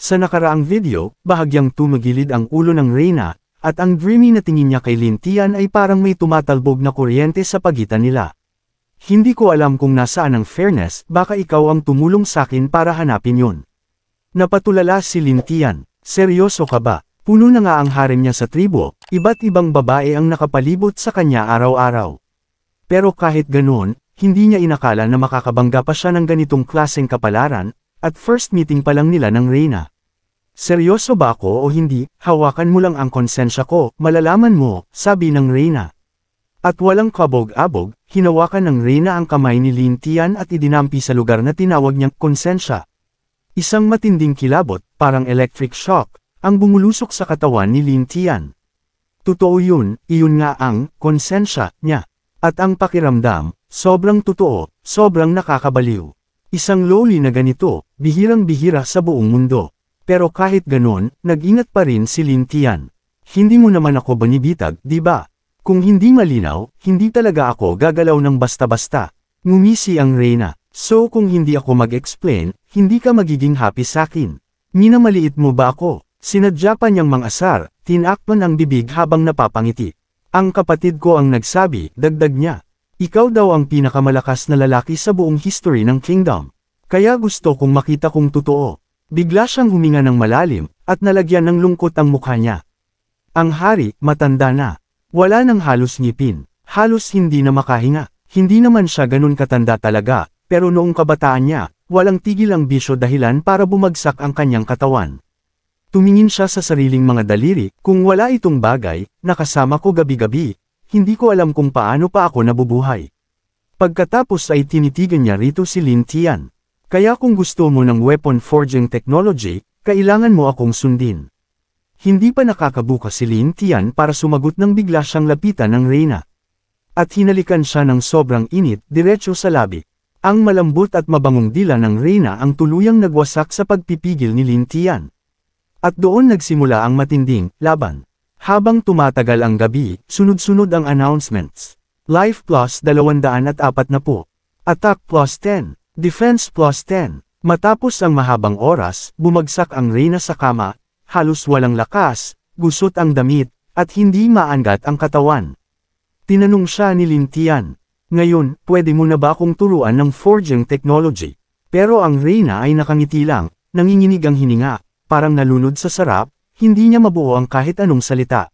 Sa nakaraang video, bahagyang tumagilid ang ulo ng Reyna, at ang dreamy na tingin niya kay Lin Tian ay parang may tumatalbog na kuryente sa pagitan nila. Hindi ko alam kung nasaan ang fairness, baka ikaw ang tumulong sakin para hanapin yun. Napatulala si Lin Tian. Seryoso ka ba? Puno na nga ang harem niya sa tribo, iba't ibang babae ang nakapalibot sa kanya araw-araw. Pero kahit ganoon, hindi niya inakala na makakabangga pa siya ng ganitong klaseng kapalaran, at first meeting pa lang nila ng Reyna. Seryoso ba ako o hindi, hawakan mo lang ang konsensya ko, malalaman mo, sabi ng Reyna. At walang kabog-abog, hinawakan ng Reyna ang kamay ni Lin Tian at idinampi sa lugar na tinawag niyang konsensya. Isang matinding kilabot, parang electric shock, ang bumulusok sa katawan ni Lin Tian. Totoo yun, iyon nga ang konsensya niya. At ang pakiramdam, sobrang totoo, sobrang nakakabaliw. Isang loli na ganito, bihirang-bihira sa buong mundo. Pero kahit ganon, nag-ingat pa rin si Lin Tian. Hindi mo naman ako banibitag, di ba? Kung hindi malinaw, hindi talaga ako gagalaw ng basta-basta. Ngumisi ang Reyna. So kung hindi ako mag-explain, hindi ka magiging happy sakin. Minamaliit mo ba ako? Sinadya pa niyang mangasar, tinakpan ang bibig habang napapangiti. Ang kapatid ko ang nagsabi, dagdag niya. Ikaw daw ang pinakamalakas na lalaki sa buong history ng kingdom. Kaya gusto kong makita kung totoo. Bigla siyang huminga ng malalim, at nalagyan ng lungkot ang mukha niya. Ang hari, matanda na. Wala nang halos ngipin. Halos hindi na makahinga. Hindi naman siya ganun katanda talaga, pero noong kabataan niya, walang tigil ang bisyo dahilan para bumagsak ang kanyang katawan. Tumingin siya sa sariling mga daliri, kung wala itong bagay, nakasama ko gabi-gabi, hindi ko alam kung paano pa ako nabubuhay. Pagkatapos ay tinitigan niya rito si Lin Tian. Kaya kung gusto mo ng weapon forging technology, kailangan mo akong sundin. Hindi pa nakakabuka si Lin Tian para sumagot nang bigla siyang lapitan ng Reyna. At hinalikan siya ng sobrang init, diretso sa labi. Ang malambot at mabangong dila ng Reyna ang tuluyang nagwasak sa pagpipigil ni Lin Tian. At doon nagsimula ang matinding laban. Habang tumatagal ang gabi, sunod-sunod ang announcements. Life plus 240. Attack plus 10. Defense plus 10. Matapos ang mahabang oras, bumagsak ang Reyna sa kama, halos walang lakas, gusot ang damit, at hindi maangat ang katawan. Tinanong siya ni Lin Tian. Ngayon, pwede mo na ba akong turuan ng forging technology? Pero ang Reyna ay nakangiti lang, nanginginig ang hininga. Parang nalunod sa sarap, hindi niya mabuo ang kahit anong salita.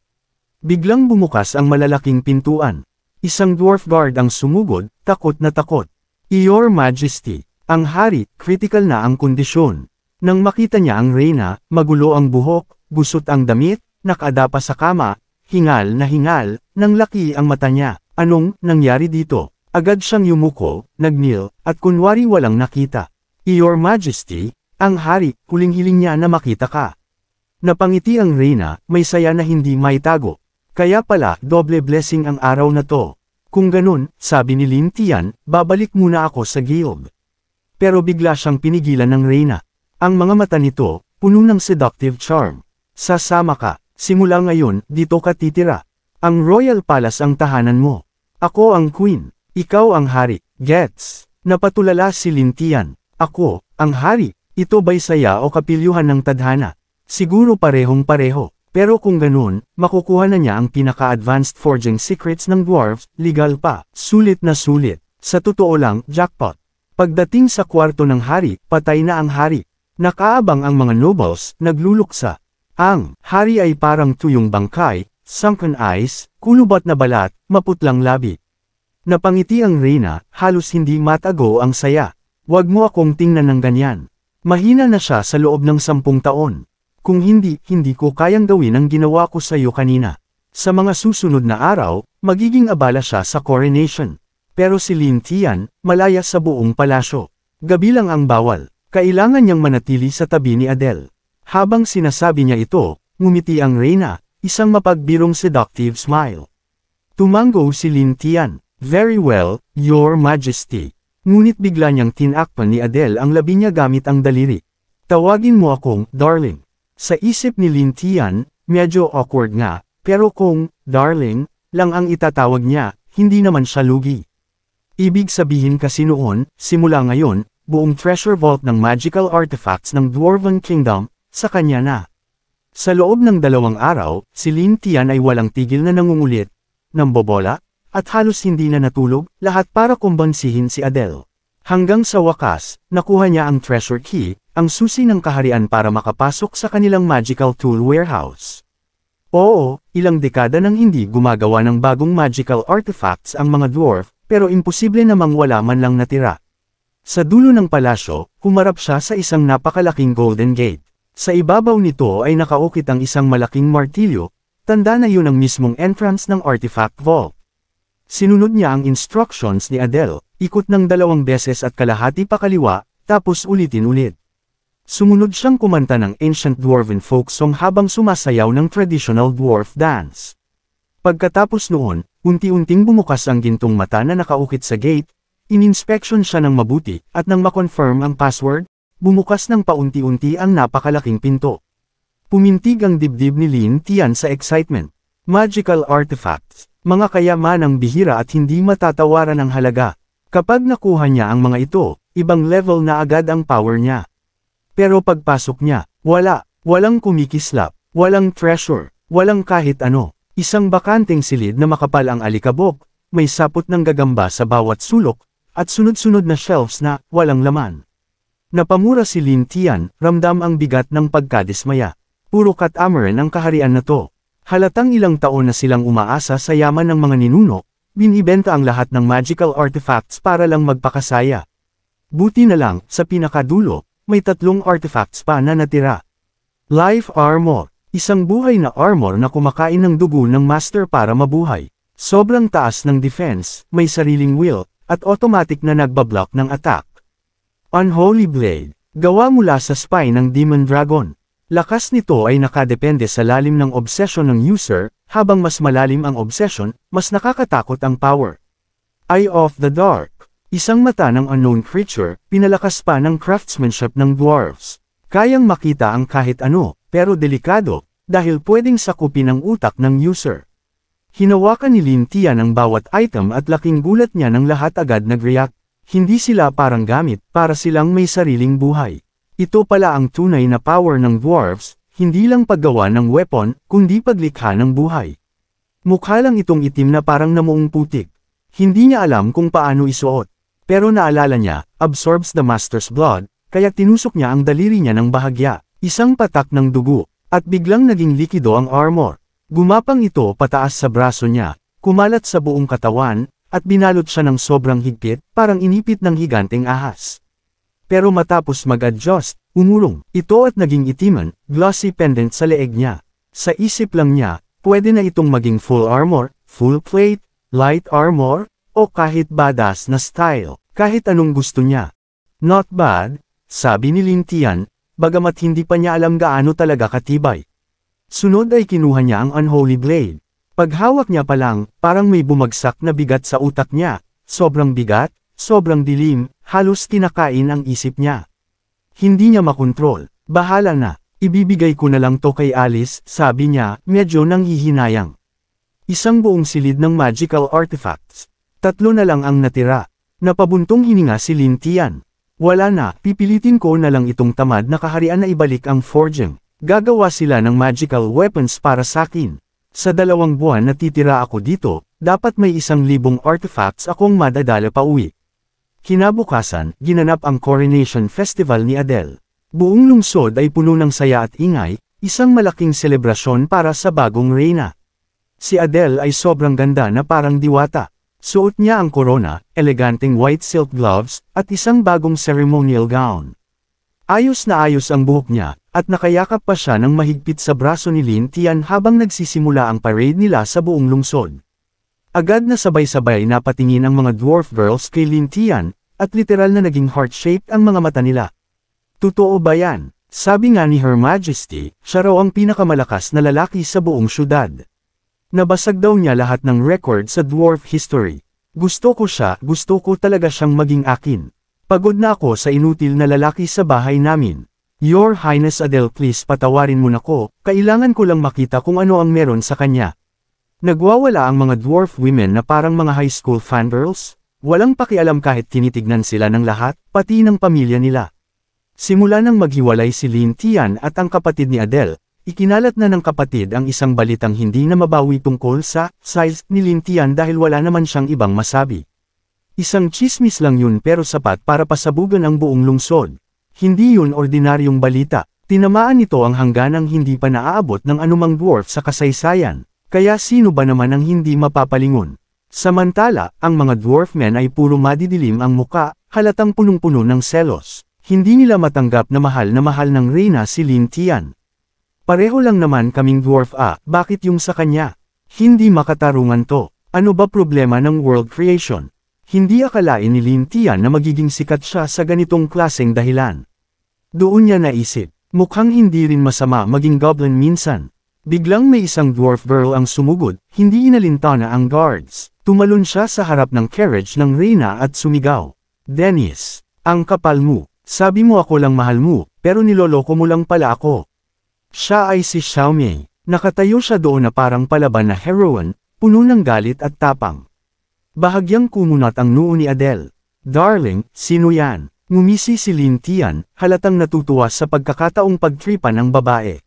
Biglang bumukas ang malalaking pintuan. Isang dwarf guard ang sumugod, takot na takot. Your Majesty, ang hari, critical na ang kondisyon. Nang makita niya ang Reyna, magulo ang buhok, gusot ang damit, nakadapa sa kama, hingal, nang laki ang mata niya. Anong nangyari dito? Agad siyang yumuko, nag-kneel, at kunwari walang nakita. Your Majesty, ang hari, huling-hiling niya na makita ka. Napangiti ang Reyna, may saya na hindi maitago. Kaya pala, doble blessing ang araw na to. Kung ganun, sabi ni Lin Tian, babalik muna ako sa guild. Pero bigla siyang pinigilan ng Reyna. Ang mga mata nito, puno ng seductive charm. Sasama ka, simula ngayon, dito ka titira. Ang Royal Palace ang tahanan mo. Ako ang queen, ikaw ang hari, gets? Napatulala si Lin Tian. Ako, ang hari. Ito ba'y saya o kapilyuhan ng tadhana? Siguro parehong-pareho. Pero kung ganun, makukuha na niya ang pinaka-advanced forging secrets ng dwarves, legal pa, sulit na sulit. Sa totoo lang, jackpot. Pagdating sa kwarto ng hari, patay na ang hari. Nakaabang ang mga nobles, nagluluksa. Ang hari ay parang tuyong bangkay, sunken eyes, kulubat na balat, maputlang labi. Napangiti ang Reyna, halos hindi matago ang saya. Wag mo akong tingnan ng ganyan. Mahina na siya sa loob ng 10 taon. Kung hindi ko kayang gawin ang ginawa ko sa iyo kanina. Sa mga susunod na araw, magiging abala siya sa coronation. Pero si Lin Tian, malaya sa buong palasyo. Gabi lang ang bawal. Kailangan niyang manatili sa tabi ni Adele. Habang sinasabi niya ito, ngumiti ang Reyna, isang mapagbirong seductive smile. Tumango si Lin Tian. Very well, Your Majesty. Ngunit bigla niyang tinakpan ni Adele ang labi niya gamit ang daliri. Tawagin mo akong, darling. Sa isip ni Lin Tian, medyo awkward nga, pero kung, darling, lang ang itatawag niya, hindi naman siya lugi. Ibig sabihin kasi noon, simula ngayon, buong treasure vault ng magical artifacts ng Dwarven Kingdom, sa kanya na. Sa loob ng 2 araw, si Lin Tian ay walang tigil na nangungulit, nambobola, at halos hindi na natulog, lahat para kumbansihin si Adele. Hanggang sa wakas, nakuha niya ang treasure key, ang susi ng kaharian para makapasok sa kanilang magical tool warehouse. Oo, ilang dekada nang hindi gumagawa ng bagong magical artifacts ang mga dwarf, pero imposible namang wala man lang natira. Sa dulo ng palasyo, humarap siya sa isang napakalaking golden gate. Sa ibabaw nito ay nakaukit ang isang malaking martilyo, tanda na yun ang mismong entrance ng artifact vault. Sinunod niya ang instructions ni Adele, ikot ng 2 beses at kalahati pa kaliwa, tapos ulitin ulit. Sumunod siyang kumanta ng ancient dwarven folk song habang sumasayaw ng traditional dwarf dance. Pagkatapos noon, unti-unting bumukas ang gintong mata na nakaukit sa gate, ininspeksyon siya ng mabuti, at nang makonfirm ang password, bumukas ng paunti-unti ang napakalaking pinto. Pumintig ang dibdib ni Lin Tian sa excitement. Magical artifacts, mga kayamanang bihira at hindi matatawaran ang halaga. Kapag nakuha niya ang mga ito, ibang level na agad ang power niya. Pero pagpasok niya, walang kumikislap, walang treasure, walang kahit ano. Isang bakanteng silid na makapal ang alikabok, may sapot ng gagamba sa bawat sulok, at sunod-sunod na shelves na walang laman. Napamura si Lin Tian, ramdam ang bigat ng pagkadismaya. Puro kat-amaran ang kaharian na to. Halatang ilang taon na silang umaasa sa yaman ng mga ninuno, binibenta ang lahat ng magical artifacts para lang magpakasaya. Buti na lang, sa pinakadulo, may 3 artifacts pa na natira. Life Armor, isang buhay na armor na kumakain ng dugo ng master para mabuhay. Sobrang taas ng defense, may sariling will, at automatic na nagbablock ng attack. Unholy Blade, gawa mula sa spine ng Demon Dragon. Lakas nito ay nakadepende sa lalim ng obsession ng user, habang mas malalim ang obsession, mas nakakatakot ang power. Eye of the Dark, isang mata ng unknown creature, pinalakas pa ng craftsmanship ng dwarves. Kayang makita ang kahit ano, pero delikado, dahil pwedeng sakupin ang utak ng user. Hinawakan ni Lin Tian ang bawat item at laking gulat niya nang lahat agad nag-react. Hindi sila parang gamit, para silang may sariling buhay. Ito pala ang tunay na power ng dwarves, hindi lang paggawa ng weapon, kundi paglikha ng buhay. Mukha lang itong itim na parang namuong putik. Hindi niya alam kung paano isuot. Pero naalala niya, absorbs the master's blood, kaya tinusok niya ang daliri niya ng bahagya, isang patak ng dugo, at biglang naging likido ang armor. Gumapang ito pataas sa braso niya, kumalat sa buong katawan, at binalot siya ng sobrang higpit, parang inipit ng higanteng ahas. Pero matapos mag-adjust, umulong, ito at naging itiman, glossy pendant sa leeg niya. Sa isip lang niya, pwede na itong maging full armor, full plate, light armor, o kahit badass na style, kahit anong gusto niya. Not bad, sabi ni Lin Tian, bagamat hindi pa niya alam gaano talaga katibay. Sunod ay kinuha niya ang Unholy Blade. Paghawak niya pa lang, parang may bumagsak na bigat sa utak niya, sobrang bigat, sobrang dilim, halos kinakain ang isip niya. Hindi niya makontrol, bahala na, ibibigay ko na lang to kay Alice, sabi niya, medyo nanghihinayang. Isang buong silid ng magical artifacts. 3 na lang ang natira. Napabuntong hininga si Lin Tian. Wala na, pipilitin ko na lang itong tamad na kaharian na ibalik ang forging. Gagawa sila ng magical weapons para sakin. Sa 2 buwan na titira ako dito, dapat may 1,000 artifacts akong madadala pa uwi. Kinabukasan, ginanap ang Coronation Festival ni Adele. Buong lungsod ay puno ng saya at ingay, isang malaking selebrasyon para sa bagong reyna. Si Adele ay sobrang ganda na parang diwata. Suot niya ang corona, eleganteng white silk gloves, at isang bagong ceremonial gown. Ayos na ayos ang buhok niya, at nakayakap pa siya ng mahigpit sa braso ni Lin Tian habang nagsisimula ang parade nila sa buong lungsod. Agad na sabay-sabay napatingin ang mga dwarf girls kay Lin Tian, at literal na naging heart-shaped ang mga mata nila. Totoo ba yan? Sabi nga ni Her Majesty, siya raw ang pinakamalakas na lalaki sa buong syudad. Nabasag daw niya lahat ng record sa dwarf history. Gusto ko siya, gusto ko talaga siyang maging akin. Pagod na ako sa inutil na lalaki sa bahay namin. Your Highness Adele, please patawarin mo na ko, kailangan ko lang makita kung ano ang meron sa kanya. Nagwawala ang mga dwarf women na parang mga high school fangirls, walang pakialam kahit tinitignan sila ng lahat, pati ng pamilya nila. Simula nang maghiwalay si Lin Tian at ang kapatid ni Adele, ikinalat na ng kapatid ang isang balitang hindi na mabawi tungkol sa size ni Lin Tian dahil wala naman siyang ibang masabi. Isang chismis lang yun pero sapat para pasabugan ang buong lungsod. Hindi yun ordinaryong balita. Tinamaan nito ang hangganang hindi pa naaabot ng anumang dwarf sa kasaysayan. Kaya sino ba naman ang hindi mapapalingon? Samantala, ang mga dwarf men ay puro madidilim ang muka, halatang punong-puno ng selos. Hindi nila matanggap na mahal ng reyna si Lin Tian. Pareho lang naman kaming dwarf bakit yung sa kanya? Hindi makatarungan to. Ano ba problema ng world creation? Hindi akalain ni Lin Tian na magiging sikat siya sa ganitong klaseng dahilan. Doon niya naisip, mukhang hindi rin masama maging goblin minsan. Biglang may isang dwarf girl ang sumugod, hindi inalintana ang guards. Tumalon siya sa harap ng carriage ng reyna at sumigaw. Dennis, ang kapal mo. Sabi mo ako lang mahal mo, pero niloloko mo lang pala ako. Siya ay si Xiaomei. Nakatayo siya doon na parang palaban na heroine, puno ng galit at tapang. Bahagyang kumunat ang noo ni Adele. Darling, sino yan? Ngumisi si Lin Tian, halatang natutuwa sa pagkakataong pagtripan ng babae.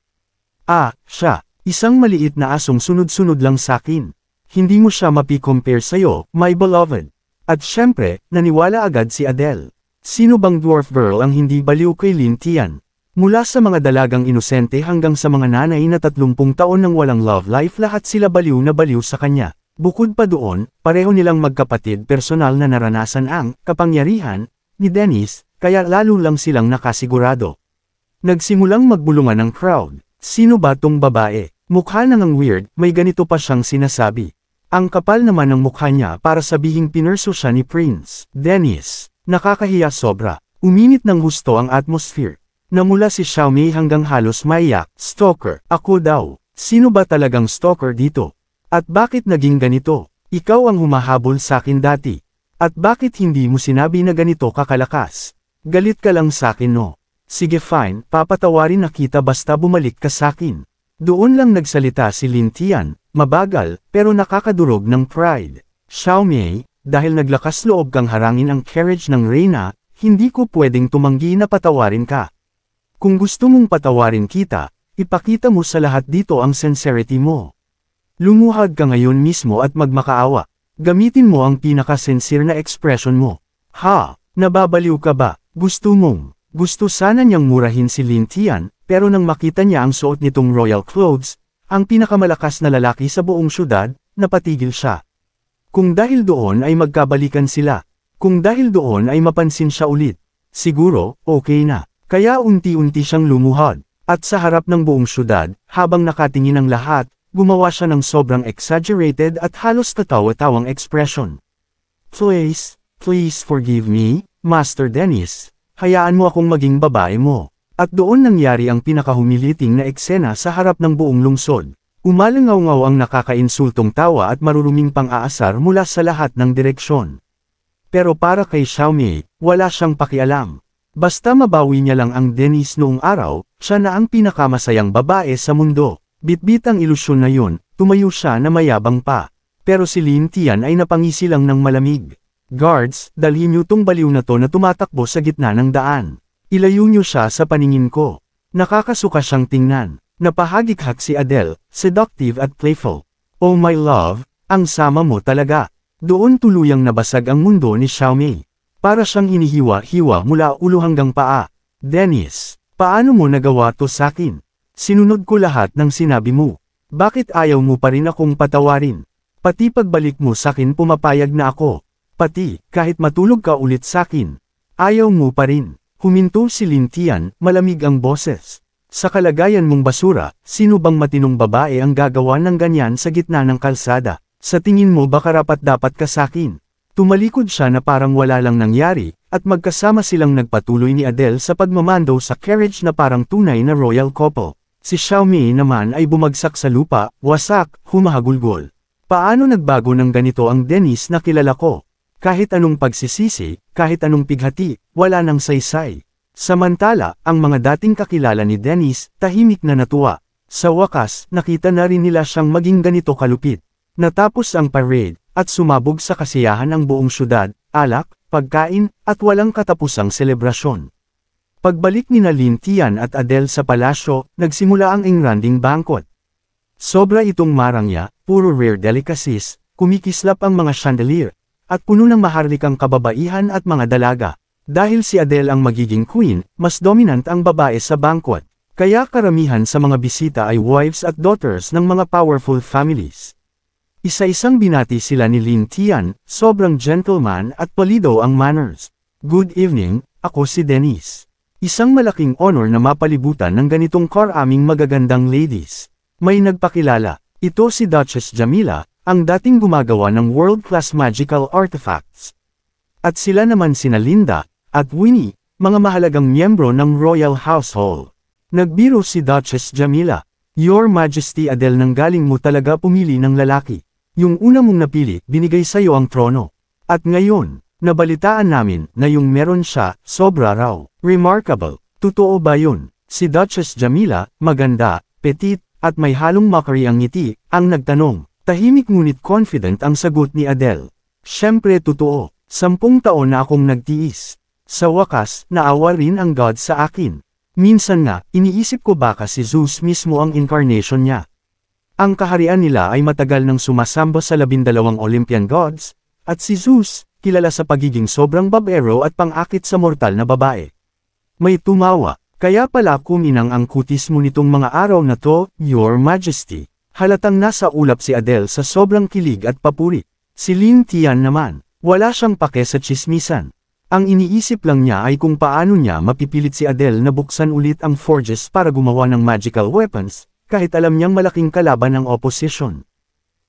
Siya. Isang maliit na asong sunod-sunod lang sakin. Hindi mo siya mapi-compare sa'yo, my beloved. At syempre, naniwala agad si Adele. Sino bang dwarf girl ang hindi baliw kay Lin Tian? Mula sa mga dalagang inosente hanggang sa mga nanay na 30 taon nang walang love life, lahat sila baliw na baliw sa kanya. Bukod pa doon, pareho nilang magkapatid personal na naranasan ang kapangyarihan ni Dennis, kaya lalo lang silang nakasigurado. Nagsimulang magbulungan ang crowd. Sino ba tong babae? Mukha nang weird, may ganito pa siyang sinasabi. Ang kapal naman ng mukha niya para sabihing pinurso siya ni Prince Dennis. Nakakahiya sobra. Uminit ng husto ang atmosphere. Namula si Xiaomei hanggang halos maiyak. Stalker, ako daw. Sino ba talagang stalker dito? At bakit naging ganito? Ikaw ang humahabol sa akin dati. At bakit hindi mo sinabi na ganito kakalakas? Galit ka lang sa akin no? Sige fine, papatawarin na kita basta bumalik ka sa akin. Doon lang nagsalita si Lin Tian, mabagal, pero nakakadurog ng pride. Xiaomei, dahil naglakas loob kang harangin ang carriage ng reyna, hindi ko pwedeng tumanggi na patawarin ka. Kung gusto mong patawarin kita, ipakita mo sa lahat dito ang sincerity mo. Lumuhad ka ngayon mismo at magmakaawa. Gamitin mo ang pinaka-sincere na expression mo. Nababaliw ka ba? Gusto sana niyang murahin si Lin Tian, pero nang makita niya ang suot nitong royal clothes, ang pinakamalakas na lalaki sa buong syudad, napatigil siya. Kung dahil doon ay magkabalikan sila, kung dahil doon ay mapansin siya ulit, siguro, okay na. Kaya unti-unti siyang lumuhad, at sa harap ng buong syudad, habang nakatingin ang lahat, gumawa siya ng sobrang exaggerated at halos katawa-tawang expression. Please forgive me, Master Dennis. Hayaan mo akong maging babae mo. At doon nangyari ang pinakahumiliting na eksena sa harap ng buong lungsod. Umalangaw-ngaw ang nakakainsultong tawa at maruruming pang-aasar mula sa lahat ng direksyon. Pero para kay Xiaomei, wala siyang pakialam. Basta mabawi niya lang ang Dennis noong araw, siya na ang pinakamasayang babae sa mundo. Bitbit ang ilusyon na yun, tumayo siya na mayabang pa. Pero si Lin Tian ay napangisi lang ng malamig. Guards, dalhin niyo tong baliw na to na tumatakbo sa gitna ng daan. Ilayo niyo siya sa paningin ko. Nakakasuka siyang tingnan. Napahagikak si Adele, seductive at playful. Oh my love, ang sama mo talaga. Doon tuluyang nabasag ang mundo ni Xiaomei. Para siyang hinihiwa-hiwa mula ulo hanggang paa. Dennis, paano mo nagawa to sakin? Sinunod ko lahat ng sinabi mo. Bakit ayaw mo pa rin akong patawarin? Pati pagbalik mo sakin pumapayag na ako. Pati, kahit matulog ka ulit sakin. Ayaw mo pa rin. Huminto si Lin Tian, malamig ang boses. Sa kalagayan mong basura, sino bang matinong babae ang gagawa ng ganyan sa gitna ng kalsada? Sa tingin mo ba karapat-dapat ka sakin? Tumalikod siya na parang wala lang nangyari, at magkasama silang nagpatuloy ni Adele sa pagmamando sa carriage na parang tunay na royal couple. Si Xiaomei naman ay bumagsak sa lupa, wasak, humahagulgol. Paano nagbago ng ganito ang Dennis na kilala ko? Kahit anong pagsisisi, kahit anong pighati, wala nang saysay. Samantala, ang mga dating kakilala ni Dennis, tahimik na natuwa. Sa wakas, nakita na rin nila siyang maging ganito kalupit. Natapos ang parade, at sumabog sa kasiyahan ang buong syudad, alak, pagkain, at walang katapusang selebrasyon. Pagbalik ni Lin Tian at Adele sa palasyo, nagsimula ang engranding banquet. Sobra itong marangya, puro rare delicacies, kumikislap ang mga chandelier, at puno ng maharlikang kababaihan at mga dalaga. Dahil si Adele ang magiging queen, mas dominant ang babae sa banquet. Kaya karamihan sa mga bisita ay wives at daughters ng mga powerful families. Isa-isang binati sila ni Lin Tian, sobrang gentleman at palido ang manners. Good evening, ako si Denise. Isang malaking honor na mapalibutan ng ganitong karaming magagandang ladies. May nagpakilala, ito si Duchess Jamila, ang dating gumagawa ng world-class magical artifacts. At sila naman sina Linda, at Winnie, mga mahalagang miyembro ng royal household. Nagbiro si Duchess Jamila, Your Majesty Adele, nanggaling mo talaga pumili ng lalaki. Yung una mong napili, binigay sa'yo ang trono. At ngayon, nabalitaan namin na yung meron siya, sobra raw. Remarkable. Totoo ba yun? Si Duchess Jamila, maganda, petite, at may halong mockery ang ngiti, ang nagtanong. Tahimik ngunit confident ang sagot ni Adele. Siyempre totoo. 10 taon na akong nagtiis. Sa wakas, naawa rin ang God sa akin. Minsan nga, iniisip ko baka si Zeus mismo ang incarnation niya. Ang kaharian nila ay matagal nang sumasamba sa 12 Olympian gods, at si Zeus, kilala sa pagiging sobrang babero at pang-akit sa mortal na babae. May tumawa, kaya pala kuminang ang kutis mo nitong mga araw na to, Your Majesty. Halatang nasa ulap si Adele sa sobrang kilig at papuri. Si Lin Tian naman, wala siyang pake sa tsismisan. Ang iniisip lang niya ay kung paano niya mapipilit si Adele na buksan ulit ang forges para gumawa ng magical weapons, kahit alam niyang malaking kalaban ang opposition.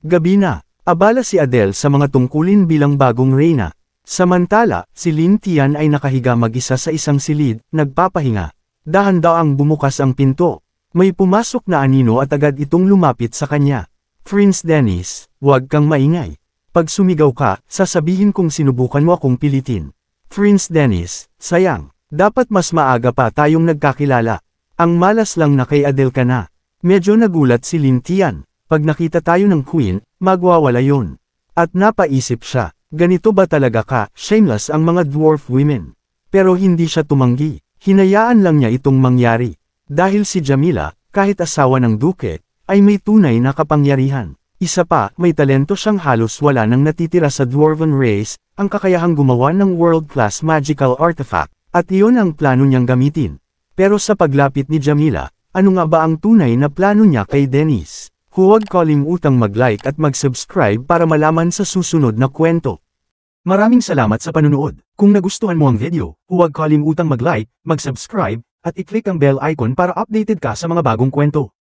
Gabi na, abala si Adele sa mga tungkulin bilang bagong reyna. Samantala, si Lin Tian ay nakahiga mag-isa sa isang silid, nagpapahinga. Dahan-daang bumukas ang pinto. May pumasok na anino at agad itong lumapit sa kanya. Prince Dennis, huwag kang maingay. Pag sumigaw ka, sasabihin kong sinubukan mo akong pilitin. Prince Dennis, sayang, dapat mas maaga pa tayong nagkakilala. Ang malas lang na kay Adele ka na. Medyo nagulat si Lin Tian. Pag nakita tayo ng queen, magwawala yun. At napaisip siya, ganito ba talaga ka, shameless ang mga dwarf women. Pero hindi siya tumanggi, hinayaan lang niya itong mangyari. Dahil si Jamila, kahit asawa ng duke, ay may tunay na kapangyarihan. Isa pa, may talento siyang halos wala nang natitira sa dwarven race, ang kakayahang gumawa ng world-class magical artifact, at iyon ang plano niyang gamitin. Pero sa paglapit ni Jamila, ano nga ba ang tunay na plano niya kay Dennis? Huwag kalimutang mag-like at mag-subscribe para malaman sa susunod na kwento. Maraming salamat sa panunood. Kung nagustuhan mo ang video, huwag kalimutang mag-like, mag-subscribe, at i-click ang bell icon para updated ka sa mga bagong kwento.